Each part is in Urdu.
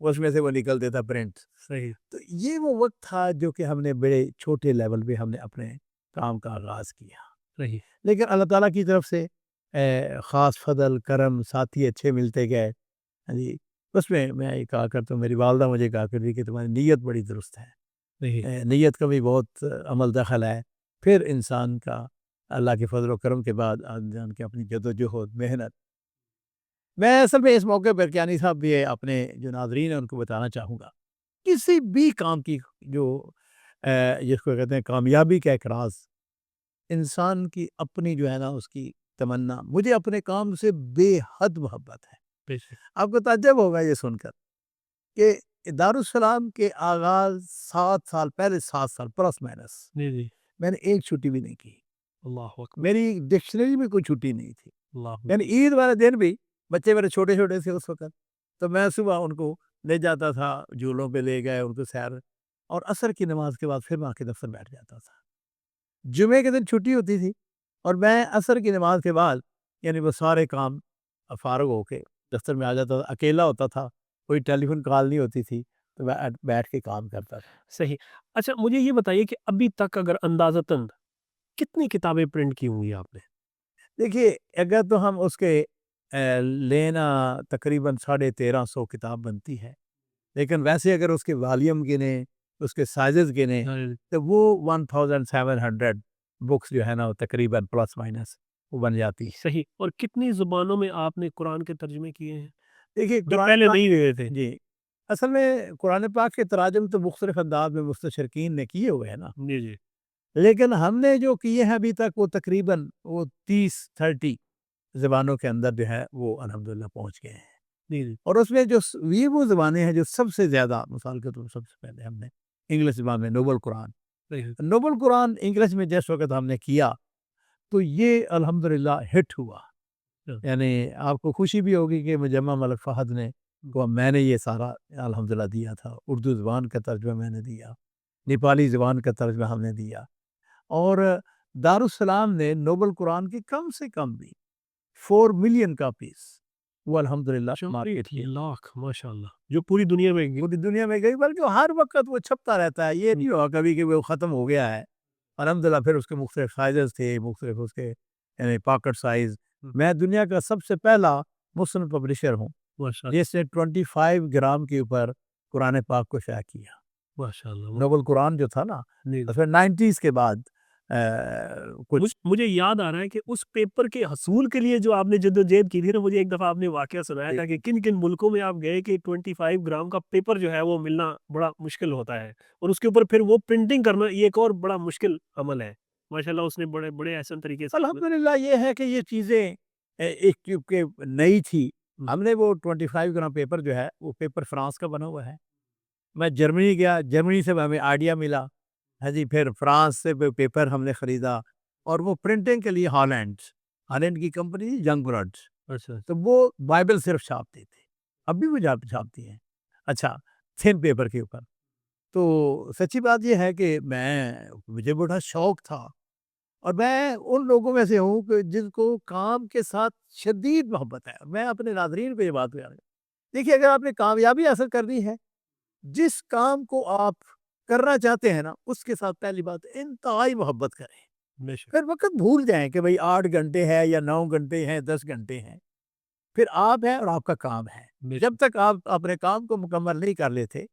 اس میں سے وہ نکلتے تھا پرنٹ. صحیح. تو یہ وہ وقت تھا جو کہ ہم نے بڑے چھوٹے لیول پہ ہم نے اپنے کام کا آغاز کیا. صحیح. لیکن اللہ تعالیٰ کی طرف سے خاص فضل کرم ساتھی اچھے ملتے گئے. ہاں جی. اس میں یہ کہا کرتا ہوں، میری والدہ مجھے کہا کرتی کہ تمہاری نیت بڑی درست ہے. صحیح. نیت کا بھی بہت عمل دخل ہے. پھر انسان کا اللہ کے فضل و کرم کے بعد انسان کی اپنی جد و جہد محنت. میں اصل میں اس موقع پر کیانی صاحب بھی اپنے جو ناظرین ہیں ان کو بتانا چاہوں گا، کسی بھی کام کی جو جس کو کہتے ہیں کامیابی کا ایک راز، انسان کی اپنی جو ہے نا اس کی تمنا. مجھے اپنے کام سے بے حد محبت ہے. بے شک. آپ کو تعجب ہوگا یہ سن کر کہ دارالسلام کے آغاز 7 سال پہلے، 7 سال پلس مائنس، جی جی. میں نے ایک چھٹی بھی نہیں کی. اللہ اکبر. میری ڈکشنری میں کوئی چھٹی نہیں تھی. اللہ یعنی عید والے دن بھی بچے میرے چھوٹے چھوٹے تھے اس وقت، تو میں صبح ان کو لے جاتا تھا، جھولوں پہ لے گئے ان کو سیر، اور عصر کی نماز کے بعد پھر میں آ کے دفتر بیٹھ جاتا تھا. جمعے کے دن چھٹی ہوتی تھی اور میں عصر کی نماز کے بعد یعنی وہ سارے کام فارغ ہو کے دفتر میں آ جاتا تھا. اکیلا ہوتا تھا، کوئی ٹیلی فون کال نہیں ہوتی تھی، تو میں بیٹھ کے کام کرتا تھا. صحیح. اچھا مجھے یہ بتائیے کہ ابھی تک اگر اندازتاً کتنی کتابیں پرنٹ کی ہوں گی آپ نے؟ دیکھیے اگر تو ہم اس کے لینا تقریباً 1350 کتاب بنتی ہے، لیکن ویسے اگر اس کے والیوم گنے، اس کے سائزز گنے، تو وہ 1700 بکس جو ہے نا وہ تقریباً پلس مائنس وہ بن جاتی ہے. صحیح. اور کتنی زبانوں میں آپ نے قرآن کے ترجمے کیے ہیں دیکھیے جو قرآن پہلے پاک، نہیں ہوئے تھے؟ جی اصل میں قرآن پاک کے تراجم تو مختلف انداز میں مستشرقین نے کیے ہوئے ہیں نا، جی جی. لیکن ہم نے جو کیے ہیں ابھی تک وہ تقریباً وہ 30 زبانوں کے اندر جو ہے وہ الحمدللہ پہنچ گئے ہیں. جی جی. اور اس میں جو یہ وہ زبانیں ہیں جو سب سے زیادہ، مثال کے طور پر سب سے پہلے ہم نے انگلش زبان میں نوبل قرآن، صحیح. نوبل قرآن انگلش میں جس وقت ہم نے کیا تو یہ الحمدللہ ہٹ ہوا. یعنی آپ کو خوشی بھی ہوگی کہ مجمع ملک فہد نے کو میں نے یہ سارا الحمدللہ دیا تھا. اردو زبان کا ترجمہ میں نے دیا، نیپالی زبان کا ترجمہ ہم نے دیا، اور دارالسلام نے نوبل قرآن کی کم سے کم بھی 4 ملین کاپیز وہ الحمدللہ مارکیٹ کی. لاکھ ماشاء اللہ جو پوری دنیا میں پوری دنیا میں گئی، بلکہ ہر وقت وہ چھپتا رہتا ہے. یہ نہیں ہوا کبھی کہ وہ ختم ہو گیا ہے. الحمدللہ پھر اس کے مختلف سائزز تھے، مختلف اس کے یعنی پاکٹ سائز. میں دنیا کا سب سے پہلا مسلم پبلشر ہوں ماشاء اللہ. جس نے 25 گرام کے اوپر قرآن پاک کو شائع کیا. ماشاء اللہ. نوبل قرآن جو تھا نا، جی. پھر 90s کے بعد کچھ مجھے یاد آ رہا ہے کہ اس پیپر کے حصول کے لیے جو آپ نے جدوجہد کی تھی نا، مجھے ایک دفعہ آپ نے واقعہ سنایا تھا کہ کن کن ملکوں میں آپ گئے کہ 25 گرام کا پیپر جو ہے وہ ملنا بڑا مشکل ہوتا ہے، اور اس کے اوپر پھر وہ پرنٹنگ کرنا یہ ایک اور بڑا مشکل عمل ہے. ماشاءاللہ اس نے بڑے بڑے احسن طریقے سے. الحمدللہ یہ ہے کہ یہ چیزیں ایک کیونکہ نئی تھی. ہم نے وہ 25 گرام پیپر جو ہے وہ پیپر فرانس کا بنا ہوا ہے. میں جرمنی گیا، جرمنی سے ہمیں آئیڈیا ملا. ہاں جی. پھر فرانس سے پیپر ہم نے خریدا، اور وہ پرنٹنگ کے لیے ہالینڈ کی کمپنی ینگ برڈز، اچھا. تو وہ بائبل صرف چھاپتے تھے. اب بھی وہ چھاپتی ہیں. اچھا تھن پیپر کے اوپر. تو سچی بات یہ ہے کہ مجھے بڑا شوق تھا، اور میں ان لوگوں میں سے ہوں کہ جن کو کام کے ساتھ شدید محبت ہے. میں اپنے ناظرین پہ یہ بات کر رہا ہوں. دیکھیے اگر آپ نے کامیابی حاصل کرنی ہے، جس کام کو آپ کرنا چاہتے ہیں نا اس کے ساتھ پہلی بات انتہائی محبت کریں. پھر وقت بھول جائیں کہ بھئی 8 گھنٹے ہے یا 9 گھنٹے ہیں، 10 گھنٹے ہیں. پھر آپ ہیں اور آپ کا کام ہے. جب تک آپ اپنے کام کو مکمل نہیں کر لیتے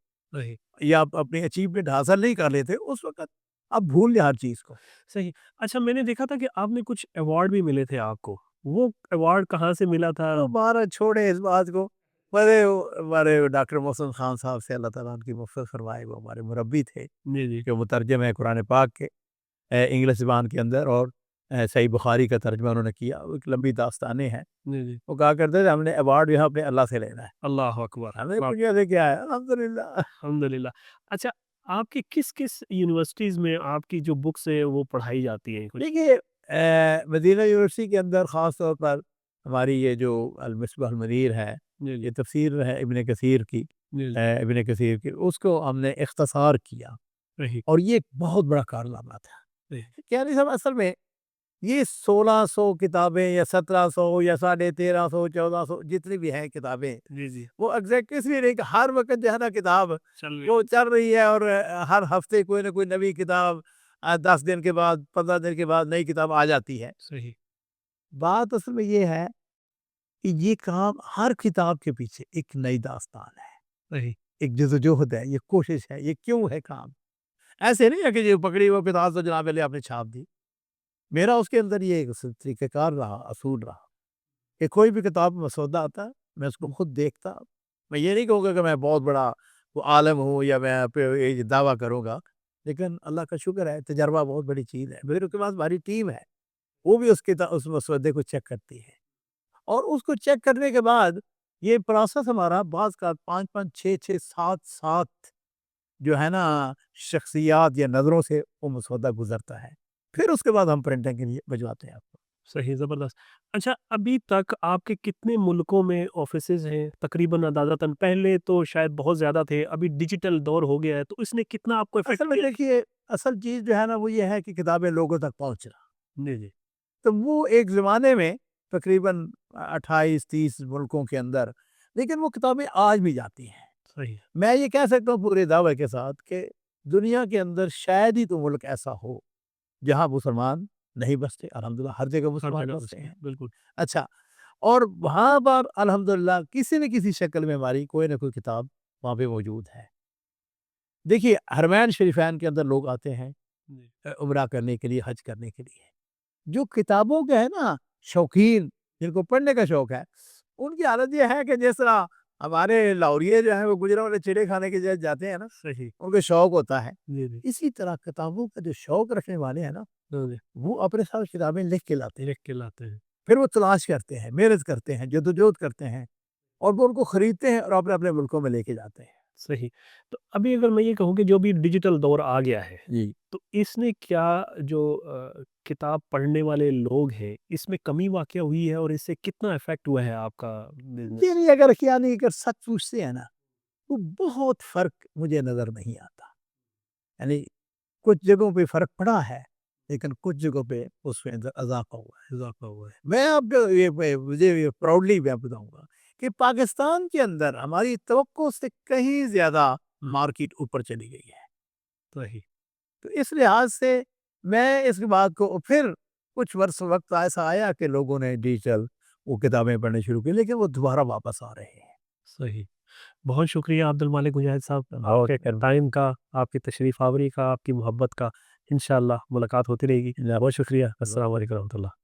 یا آپ اپنی اچیومنٹ حاصل نہیں کر لیتے، اس وقت آپ بھول جائیں ہر چیز کو. صحیح. اچھا میں نے دیکھا تھا کہ آپ نے کچھ ایوارڈ بھی ملے تھے آپ کو، وہ ایوارڈ کہاں سے ملا تھا؟ ہمارا چھوڑے اس بات کو. ہمارے ڈاکٹر محسن خان صاحب سے اللہ تعالیٰ ان کی مغفرت فرمائے، وہ ہمارے مربی تھے جی جی. کہ مترجم ہے قرآن پاک کے انگلش زبان کے اندر، اور صحیح بخاری کا ترجمہ انہوں نے کیا. ایک لمبی داستانیں ہیں. جی جی. وہ کہا کرتے تھے ہم نے ایوارڈ یہاں پہ اللہ سے لینا ہے، اللہ اکبر. ہمیں دنیا سے کیا ہے. الحمدللہ. الحمدللہ. اچھا آپ کی کس کس یونیورسٹیز میں آپ کی جو بکس ہیں وہ پڑھائی جاتی ہیں؟ دیکھیے مدینہ یونیورسٹی کے اندر خاص طور پر ہماری یہ جو المصباح المنیر ہے، جی جی. یہ تفسیر ہے ابن کثیر کی، جی جی. ابن کثیر کی، اس کو ہم نے اختصار کیا، صحیح. اور یہ ایک بہت بڑا کارنامہ تھا. صحیح. کیا نہیں صاحب اصل میں یہ 1600 کتابیں یا 1700 یا 1350 1400 جتنی بھی ہیں کتابیں، جی جی وہ ایگزیکٹ اس لیے نہیں کہ ہر وقت جو ہے نا کتاب چل وہ چل رہی ہے، اور ہر ہفتے کوئی نہ کوئی نئی کتاب 10 دن کے بعد 15 دن کے بعد نئی کتاب آ جاتی ہے۔ صحیح بات اصل میں یہ ہے کہ یہ کام ہر کتاب کے پیچھے ایک نئی داستان ہے، صحیح ایک جدوجہد ہے، یہ کوشش ہے، یہ کیوں ہے کام۔ ایسے نہیں ہے کہ یہ پکڑی وہ کتاب تو جناب علی آپ نے چھاپ دی۔ میرا اس کے اندر یہ ایک طریقہ کار رہا، اصول رہا کہ کوئی بھی کتاب مسودہ آتا میں اس کو خود دیکھتا۔ میں یہ نہیں کہوں گا کہ میں بہت بڑا وہ عالم ہوں یا میں یہ دعویٰ کروں گا، لیکن اللہ کا شکر ہے تجربہ بہت بڑی چیز ہے۔ میرے کے پاس ہماری ٹیم ہے، وہ بھی اس مسودے کو چیک کرتی ہے، اور اس کو چیک کرنے کے بعد یہ پروسیس ہمارا بعض کا 5 6 7 جو ہے نا شخصیات یا نظروں سے وہ مسودہ گزرتا ہے، پھر اس کے بعد ہم پرنٹنگ کے لیے بھجواتے ہیں آپ کو۔ صحیح زبردست۔ اچھا ابھی تک آپ کے کتنے ملکوں میں آفیسز ہیں تقریباً اندازتاً؟ پہلے تو شاید بہت زیادہ تھے، ابھی ڈیجیٹل دور ہو گیا ہے، تو اس نے کتنا آپ کو اصل افیکٹ میں کیا؟ دیکھیے، اصل چیز جو ہے نا وہ یہ ہے کہ کتابیں لوگوں تک پہنچنا۔ جی جی تو وہ ایک زمانے میں تقریباً 28 30 ملکوں کے اندر، لیکن وہ کتابیں آج بھی جاتی ہیں۔ صحیح میں یہ کہہ سکتا ہوں پورے دعوے کے ساتھ کہ دنیا کے اندر شاید ہی تو ملک ایسا ہو جہاں مسلمان نہیں بستے۔ الحمدللہ ہر جگہ ہر مسلمان جگہ بستے ہیں۔ بالکل اچھا، اور وہاں پر الحمدللہ کسی نہ کسی شکل میں ہماری کوئی نہ کوئی کتاب وہاں پہ موجود ہے۔ دیکھیے حرمین شریفین کے اندر لوگ آتے ہیں جی عمرہ کرنے کے لیے، حج کرنے کے لیے۔ جو کتابوں کے ہے نا شوقین، جن کو پڑھنے کا شوق ہے، ان کی حالت یہ ہے کہ جس طرح ہمارے لاہوریے جو ہیں وہ گجرا والے چڑے کھانے کے جاتے ہیں نا، صحیح ان کو شوق ہوتا ہے، جی جی اسی طرح کتابوں کا جو شوق رکھنے والے ہیں نا، جی وہ اپنے ساتھ کتابیں لکھ کے لاتے ہیں، لکھ کے لاتے ہیں۔ پھر وہ تلاش کرتے ہیں، محنت کرتے ہیں، جدوجہد کرتے ہیں، اور وہ ان کو خریدتے ہیں اور اپنے اپنے ملکوں میں لے کے جاتے ہیں۔ صحیح۔ تو ابھی اگر میں یہ کہوں کہ جو بھی ڈیجیٹل دور آ گیا ہے، جی، تو اس نے کیا جو کتاب پڑھنے والے لوگ ہیں اس میں کمی واقع ہوئی ہے، اور اس سے کتنا افیکٹ ہوا ہے آپ کا بزنس؟ یعنی اگر یعنی اگر سچ پوچھتے ہیں نا، تو بہت فرق مجھے نظر نہیں آتا۔ یعنی کچھ جگہوں پہ فرق پڑا ہے، لیکن کچھ جگہوں پہ اس میں اضافہ ہوا ہے۔ اضافہ ہوا ہے۔ میں آپ کو مجھے پراؤڈلی میں بتاؤں گا کہ پاکستان کے اندر ہماری توقع سے کہیں زیادہ مارکیٹ اوپر چلی گئی ہے۔ صحیح تو اس لحاظ سے میں اس بات کو پھر کچھ وقت ایسا آیا کہ لوگوں نے ڈیجیٹل وہ کتابیں پڑھنے شروع کی، لیکن وہ دوبارہ واپس آ رہے ہیں۔ صحیح۔ بہت شکریہ عبد المالک مجاہد صاحب، آپ کے ٹائم کا، آپ کی تشریف آوری کا، آپ کی محبت کا۔ انشاءاللہ ملاقات ہوتی رہے گی۔ بہت شکریہ۔ السلام علیکم ورحمۃ اللہ۔